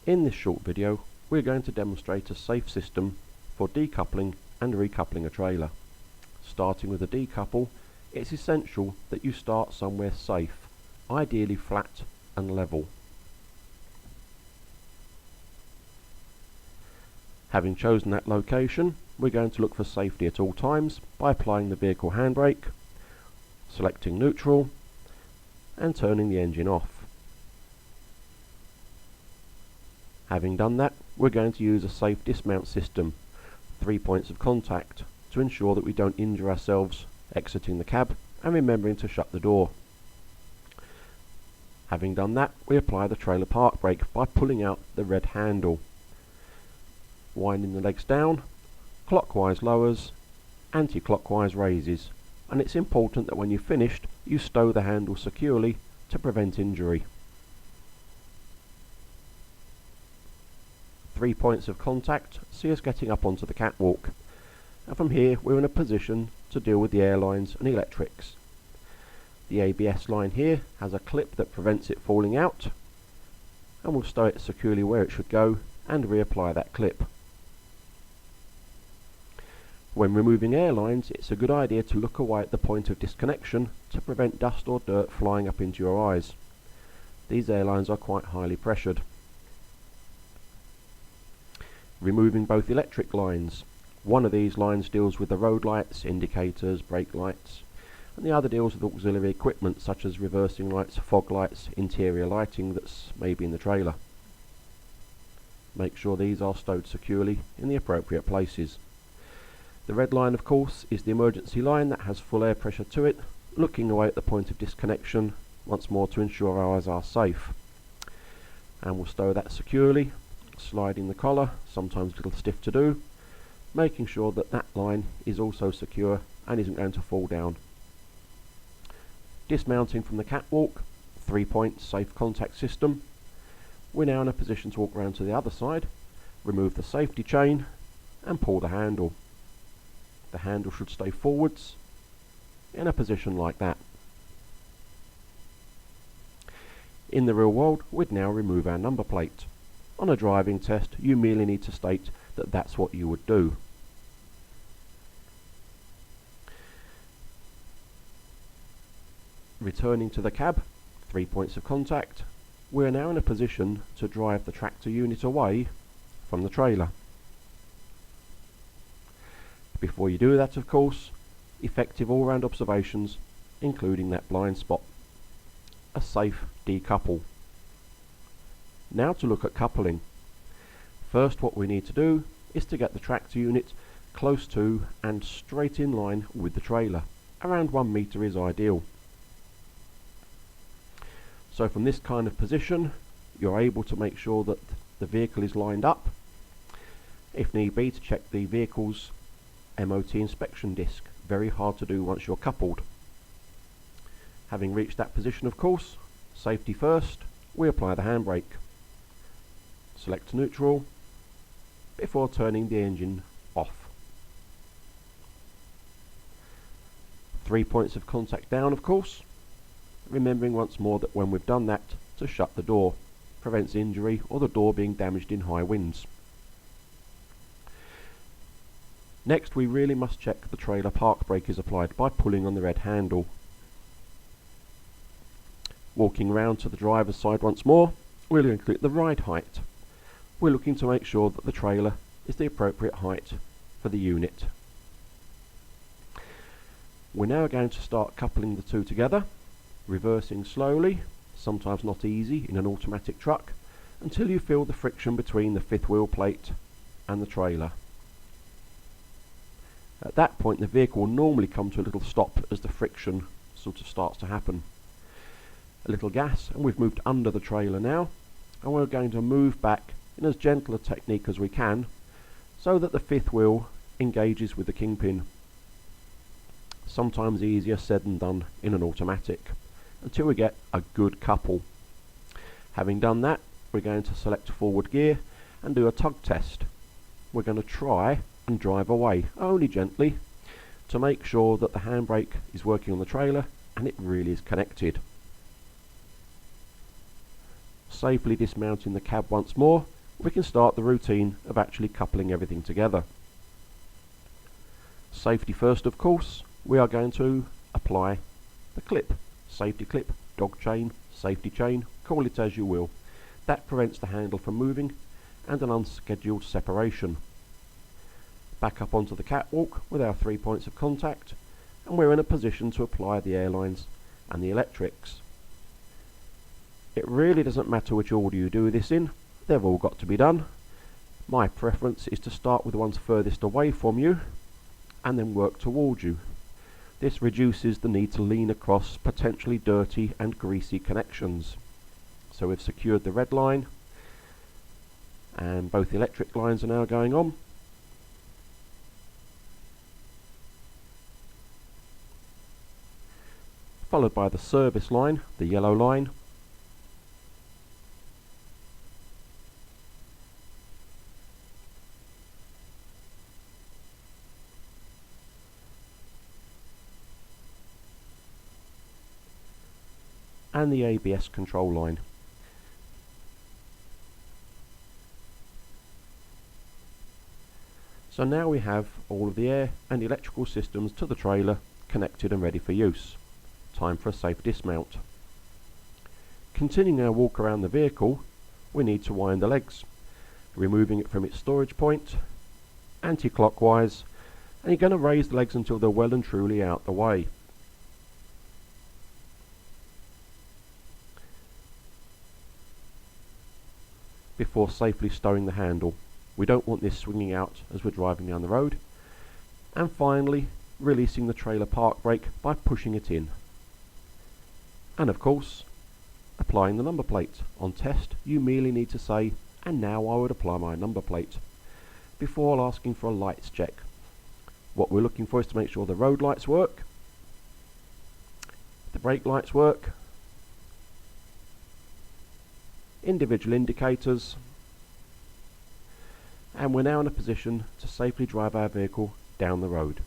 In this short video, we're going to demonstrate a safe system for decoupling and recoupling a trailer. Starting with a decouple, it's essential that you start somewhere safe, ideally flat and level. Having chosen that location, we're going to look for safety at all times by applying the vehicle handbrake, selecting neutral, and turning the engine off. Having done that, we're going to use a safe dismount system, 3 points of contact, to ensure that we don't injure ourselves exiting the cab and remembering to shut the door. Having done that, we apply the trailer park brake by pulling out the red handle. Winding the legs down, clockwise lowers, anti-clockwise raises, and it's important that when you're finished, you stow the handle securely to prevent injury. 3 points of contact see us getting up onto the catwalk, and from here we're in a position to deal with the airlines and electrics. The ABS line here has a clip that prevents it falling out, and we'll stow it securely where it should go and reapply that clip. When removing airlines, it's a good idea to look away at the point of disconnection to prevent dust or dirt flying up into your eyes. These airlines are quite highly pressured. Removing both electric lines. One of these lines deals with the road lights, indicators, brake lights, and the other deals with auxiliary equipment such as reversing lights, fog lights, interior lighting that's maybe in the trailer. Make sure these are stowed securely in the appropriate places. The red line, of course, is the emergency line that has full air pressure to it, looking away at the point of disconnection once more to ensure our eyes are safe. And we'll stow that securely, sliding the collar, sometimes a little stiff to do, making sure that that line is also secure and isn't going to fall down. Dismounting from the catwalk, 3 points safe contact system. We're now in a position to walk around to the other side, remove the safety chain and pull the handle. The handle should stay forwards in a position like that. In the real world, we'd now remove our number plate. On a driving test, you merely need to state that that's what you would do. Returning to the cab, 3 points of contact, we're now in a position to drive the tractor unit away from the trailer. Before you do that, of course, effective all-round observations, including that blind spot. A safe decouple. Now to look at coupling. First, what we need to do is to get the tractor unit close to and straight in line with the trailer. Around 1 meter is ideal. So from this kind of position, you're able to make sure that the vehicle is lined up. If need be, to check the vehicle's MOT inspection disc. Very hard to do once you're coupled. Having reached that position, of course, safety first, we apply the handbrake. Select neutral before turning the engine off. 3 points of contact down, of course, remembering once more that when we've done that, to shut the door. Prevents injury or the door being damaged in high winds. Next, we really must check the trailer park brake is applied by pulling on the red handle. Walking round to the driver's side once more, we're going to click the ride height. We're looking to make sure that the trailer is the appropriate height for the unit. We're now going to start coupling the two together, reversing slowly, sometimes not easy in an automatic truck, until you feel the friction between the fifth wheel plate and the trailer. At that point, the vehicle will normally come to a little stop as the friction sort of starts to happen. A little gas, and we've moved under the trailer now, and we're going to move back in as gentle a technique as we can so that the fifth wheel engages with the kingpin. Sometimes easier said than done in an automatic, until we get a good couple. Having done that, we're going to select forward gear and do a tug test. We're going to try and drive away, only gently, to make sure that the handbrake is working on the trailer and it really is connected. Safely dismounting the cab once more we can start the routine of actually coupling everything together. Safety first, of course. We are going to apply the clip. Safety clip, dog chain, safety chain, call it as you will. That prevents the handle from moving and an unscheduled separation. Back up onto the catwalk with our 3 points of contact, and we're in a position to apply the airlines and the electrics. It really doesn't matter which order you do this in, they've all got to be done. My preference is to start with the ones furthest away from you and then work towards you. This reduces the need to lean across potentially dirty and greasy connections. So we've secured the red line and both electric lines are now going on. Followed by the service line, the yellow line. And the ABS control line. So now we have all of the air and electrical systems to the trailer connected and ready for use. Time for a safe dismount. Continuing our walk around the vehicle, we need to wind the legs, removing it from its storage point, anti-clockwise, and you're going to raise the legs until they're well and truly out the way. Before safely stowing the handle. We don't want this swinging out as we're driving down the road. And finally, releasing the trailer park brake by pushing it in. And of course, applying the number plate. On test, you merely need to say, and now I would apply my number plate, before asking for a lights check. What we're looking for is to make sure the road lights work, the brake lights work, individual indicators, and we're now in a position to safely drive our vehicle down the road.